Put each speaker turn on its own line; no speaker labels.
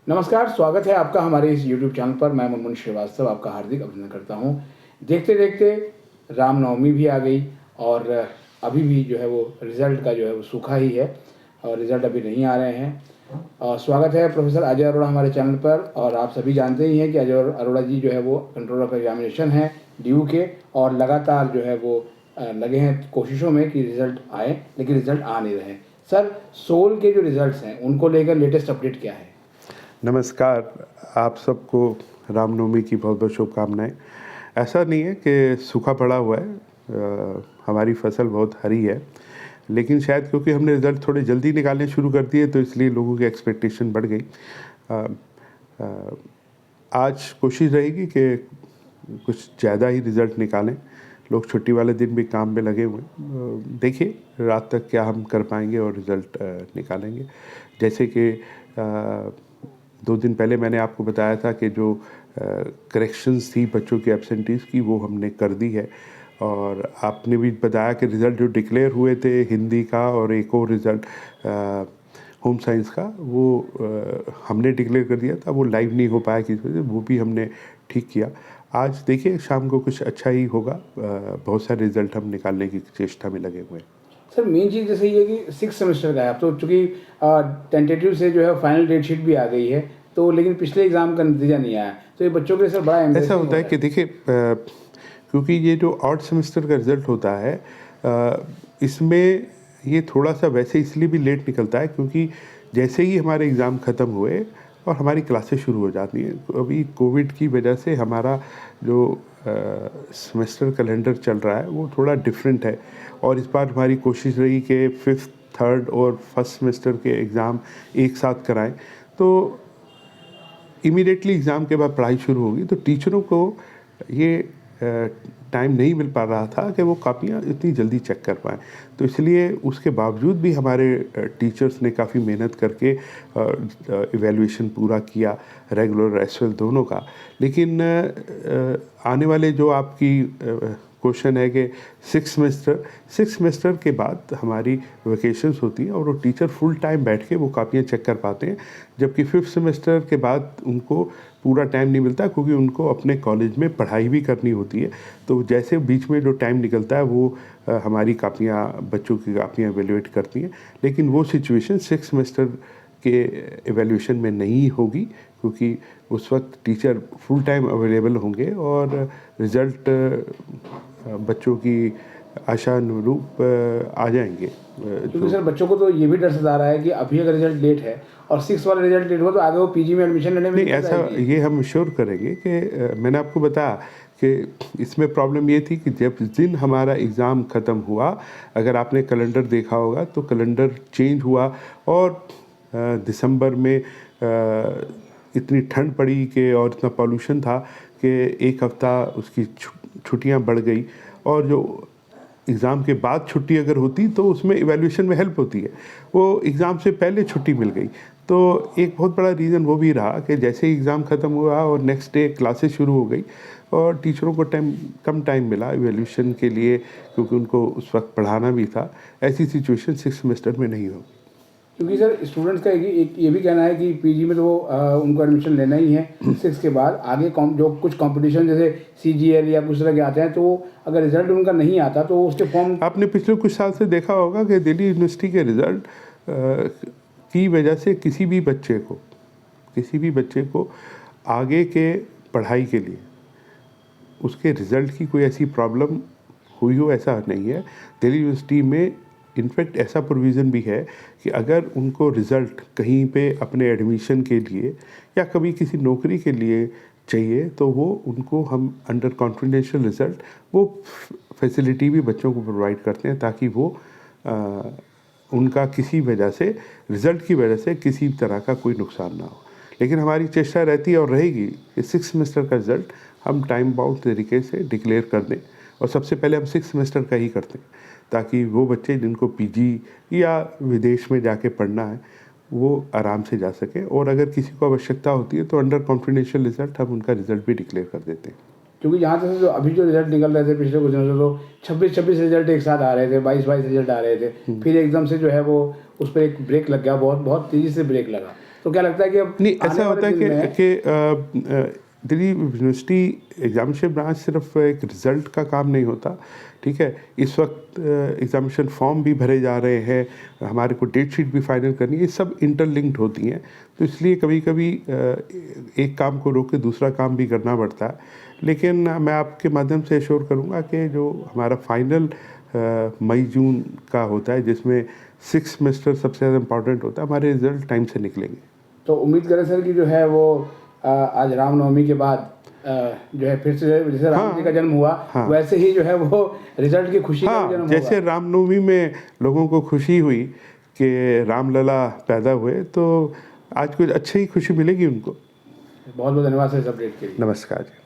नमस्कार, स्वागत है आपका हमारे इस यूट्यूब चैनल पर। मैं मुनमुन श्रीवास्तव आपका हार्दिक अभिनंदन करता हूँ। देखते-देखते रामनवमी भी आ गई और अभी भी जो है वो रिज़ल्ट का जो है वो सूखा ही है और रिज़ल्ट अभी नहीं आ रहे हैं। स्वागत है प्रोफ़ेसर अजय अरोड़ा हमारे चैनल पर। और आप सभी जानते ही हैं कि अजय अरोड़ा जी जो है वो कंट्रोलर ऑफ एग्ज़ामिनेशन हैं डीयू के, और लगातार जो है वो लगे हैं कोशिशों में कि रिज़ल्ट आए, लेकिन रिज़ल्ट आ नहीं रहे हैं। सर, सोल के जो रिज़ल्ट्स हैं उनको लेकर लेटेस्ट अपडेट क्या है?
नमस्कार, आप सबको रामनवमी की बहुत बहुत शुभकामनाएं। ऐसा नहीं है कि सूखा पड़ा हुआ है, हमारी फसल बहुत हरी है, लेकिन शायद क्योंकि हमने रिज़ल्ट थोड़े जल्दी निकालने शुरू कर दिए तो इसलिए लोगों की एक्सपेक्टेशन बढ़ गई। आज कोशिश रहेगी कि कुछ ज़्यादा ही रिज़ल्ट निकालें। लोग छुट्टी वाले दिन भी काम में लगे हुए हैं। देखिए रात तक क्या हम कर पाएंगे और रिज़ल्ट निकालेंगे। जैसे कि 2 दिन पहले मैंने आपको बताया था कि जो करेक्शंस थी बच्चों की एब्सेंटीज़ की वो हमने कर दी है, और आपने भी बताया कि रिज़ल्ट जो डिक्लेयर हुए थे हिंदी का और एक और रिज़ल्ट होम साइंस का वो हमने डिक्लेयर कर दिया था, वो लाइव नहीं हो पाया किसी वजह से, वो भी हमने ठीक किया। आज देखिए शाम को कुछ अच्छा ही होगा। बहुत सारे रिज़ल्ट हम निकालने की चेष्टा में लगे हुए हैं।
सर, मेन चीज़ जैसे ये है कि 6 सेमेस्टर का है अब तो, चूँकि टेंटेटिव से जो है फाइनल डेट शीट भी आ गई है, तो लेकिन पिछले एग्ज़ाम का नतीजा नहीं आया, तो ये बच्चों के लिए सर बड़ा
ऐसा
एम्बैरेसिंग
होता है कि देखिए क्योंकि ये जो ऑड सेमेस्टर का रिज़ल्ट होता है, इसमें ये थोड़ा सा वैसे इसलिए भी लेट निकलता है क्योंकि जैसे ही हमारे एग्ज़ाम ख़त्म हुए और हमारी क्लासेस शुरू हो जाती हैं। अभी कोविड की वजह से हमारा जो सेमेस्टर कैलेंडर चल रहा है वो थोड़ा डिफरेंट है, और इस बार हमारी कोशिश रही कि 5th, 3rd और 1st सेमेस्टर के एग्ज़ाम एक साथ कराएं। तो इमीडिएटली एग्ज़ाम के बाद पढ़ाई शुरू होगी तो टीचरों को ये टाइम नहीं मिल पा रहा था कि वो कापियाँ इतनी जल्दी चेक कर पाएँ। तो इसलिए उसके बावजूद भी हमारे टीचर्स ने काफ़ी मेहनत करके इवैल्यूएशन पूरा किया, रेगुलर एसएल दोनों का। लेकिन आने वाले जो आपकी क्वेश्चन है कि 6 सेमेस्टर के बाद हमारी वेकेशंस होती हैं और वो टीचर फुल टाइम बैठ के वो कापियाँ चेक कर पाते हैं, जबकि 5th सेमेस्टर के बाद उनको पूरा टाइम नहीं मिलता क्योंकि उनको अपने कॉलेज में पढ़ाई भी करनी होती है। तो जैसे बीच में जो टाइम निकलता है वो हमारी कापियाँ, बच्चों की कापियाँ इवैल्यूएट करती हैं। लेकिन वो सिचुएशन 6 सेमेस्टर के इवैल्यूएशन में नहीं होगी क्योंकि उस वक्त टीचर फुल टाइम अवेलेबल होंगे और रिज़ल्ट बच्चों की आशानुरूप आ जाएंगे।
क्योंकि सर बच्चों को तो ये भी डर सता रहा है कि अभी अगर रिज़ल्ट लेट है और 6 वाला रिज़ल्ट लेट हुआ तो आगे वो पीजी में एडमिशन लेने में
नहीं,
दिक्कत
ऐसा
आएगी।
ये हम श्योर करेंगे कि मैंने आपको बताया कि इसमें प्रॉब्लम ये थी कि जब दिन हमारा एग्ज़ाम ख़त्म हुआ, अगर आपने कैलेंडर देखा होगा तो कैलेंडर चेंज हुआ और दिसंबर में इतनी ठंड पड़ी कि और इतना पॉल्यूशन था कि एक हफ़्ता उसकी छुट्टियां बढ़ गई, और जो एग्ज़ाम के बाद छुट्टी अगर होती तो उसमें इवैल्यूएशन में हेल्प होती है, वो एग्ज़ाम से पहले छुट्टी मिल गई। तो एक बहुत बड़ा रीज़न वो भी रहा कि जैसे ही एग्ज़ाम ख़त्म हुआ और नेक्स्ट डे क्लासेस शुरू हो गई और टीचरों को कम टाइम मिला इवैल्यूएशन के लिए क्योंकि उनको उस वक्त पढ़ाना भी था। ऐसी सिचुएशन 6 सेमेस्टर में नहीं होगी।
क्योंकि सर स्टूडेंट्स का एक ये भी कहना है कि पीजी में तो वो उनको एडमिशन लेना ही है 6 के बाद। आगे जो कुछ कंपटीशन जैसे सीजीएल या कुछ तरह के आते हैं, तो अगर रिजल्ट उनका नहीं आता तो उसके फॉर्म।
आपने पिछले कुछ साल से देखा होगा कि दिल्ली यूनिवर्सिटी के रिज़ल्ट की वजह से किसी भी बच्चे को आगे के पढ़ाई के लिए उसके रिज़ल्ट की कोई ऐसी प्रॉब्लम हुई हो ऐसा नहीं है। दिल्ली यूनिवर्सिटी में इनफैक्ट ऐसा प्रोविज़न भी है कि अगर उनको रिज़ल्ट कहीं पे अपने एडमिशन के लिए या कभी किसी नौकरी के लिए चाहिए तो वो उनको हम अंडर कॉन्फिडेंशियल रिज़ल्ट वो फैसिलिटी भी बच्चों को प्रोवाइड करते हैं ताकि वो उनका किसी वजह से रिज़ल्ट की वजह से किसी तरह का कोई नुकसान ना हो। लेकिन हमारी चेष्टा रहती है और रहेगी कि 6 सेमेस्टर का रिज़ल्ट हम टाइम बाउंड तरीके से डिक्लेयर कर दें, और सबसे पहले हम 6 सेमेस्टर का ही करते हैं ताकि वो बच्चे जिनको पीजी या विदेश में जाके पढ़ना है वो आराम से जा सकें, और अगर किसी को आवश्यकता होती है तो अंडर कॉन्फिडेंशियल रिज़ल्ट हम उनका रिज़ल्ट भी डिक्लेयर कर देते हैं।
क्योंकि यहाँ से जो अभी जो रिजल्ट निकल रहे थे पिछले कुछ दिनों से, तो 26 रिजल्ट एक साथ आ रहे थे, 22 रिजल्ट आ रहे थे, फिर एकदम से जो है वो उस पर एक ब्रेक लग गया, बहुत बहुत तेज़ी से ब्रेक लगा। तो क्या लगता है कि अब
नहीं,
आने
ऐसा
वाले
होता है
दिन में
कि दिल्ली यूनिवर्सिटी एग्जामिनेशन ब्रांच सिर्फ एक रिज़ल्ट का काम नहीं होता, ठीक है। इस वक्त एग्जामिनेशन फॉर्म भी भरे जा रहे हैं, हमारे को डेट शीट भी फाइनल करनी है, ये सब इंटरलिंक्ड होती हैं। तो इसलिए कभी कभी एक काम को रोक के दूसरा काम भी करना पड़ता है। लेकिन मैं आपके माध्यम से एश्योर करूँगा कि जो हमारा फाइनल मई जून का होता है, जिसमें 6 सेमेस्टर सबसे ज़्यादा इम्पॉर्टेंट होता है, हमारे रिजल्ट टाइम से निकलेंगे।
तो उम्मीद करें सर कि जो है वो आज रामनवमी के बाद जो है फिर से जैसे राम जी का जन्म हुआ, वैसे ही जो है वो रिजल्ट की खुशी का भी जन्म
जैसे
होगा।
रामनवमी में लोगों को खुशी हुई कि रामलला पैदा हुए, तो आज कुछ अच्छी ही खुशी मिलेगी उनको।
बहुत बहुत धन्यवाद सर इस अपडेट के लिए।
नमस्कार जी।